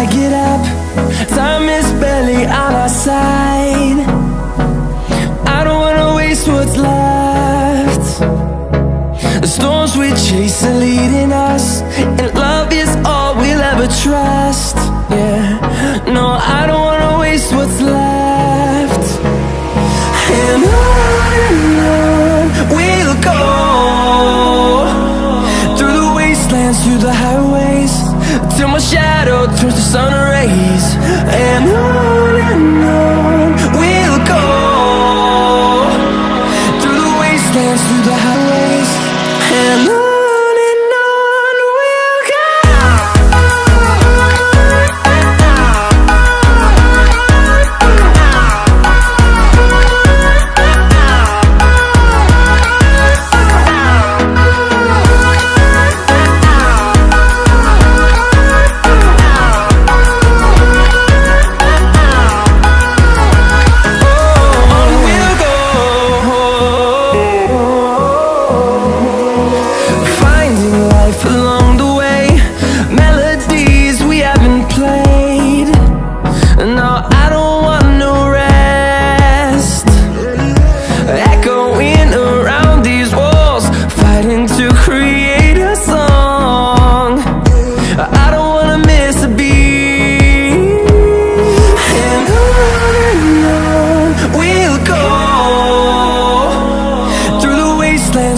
I get up. Time is barely on our side. I don't wanna waste what's left. The storms we chase are leading us, and love is all we'll ever trust. Yeah, no, I don't wanna waste what's left. And on we'll go, through the wastelands, through the highways, till my shadow turns to sun rays. And on we'll go, through the wastelands, through the highways, and on we'll go.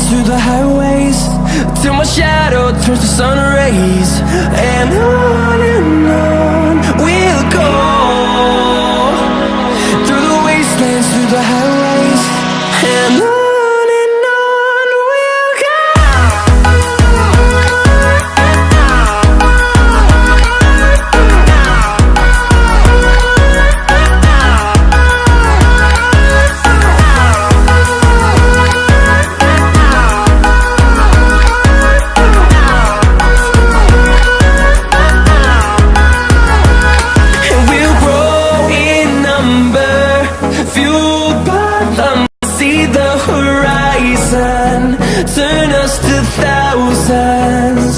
Through the highways, till my shadow turns to sun rays. And on we'll go, through the wastelands, through the highways, and on. Turn us to thousands,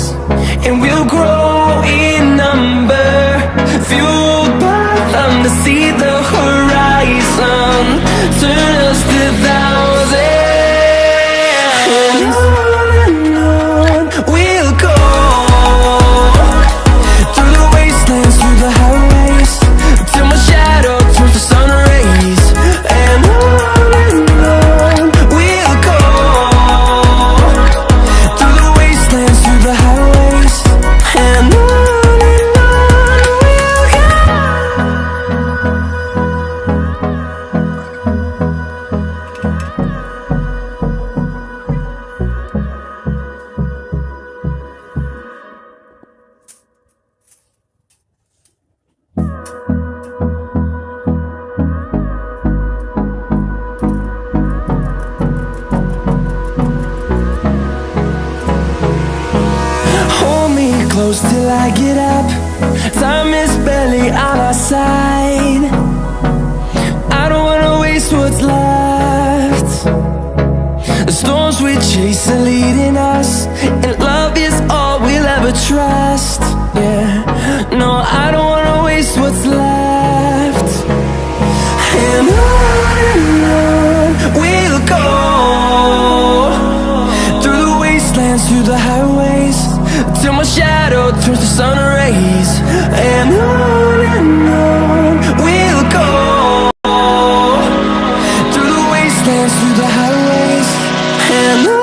and we'll grow in number, fueled by them to see the horizon. Turn us to thousands, and on we'll go, through the wastelands, through the highways, till my shadow turns to sun rays. And on we'll go, through the highways, and on close till I get up. Time is barely on our side. I don't wanna waste what's left. The storms we chase are leading us, and love is all we'll ever trust. Yeah, no, I don't wanna waste what's left. And on we'll go, through the wastelands, through the highways, till my shadow turns to sun rays. And on we'll go, through the wastelands, through the highways, and on.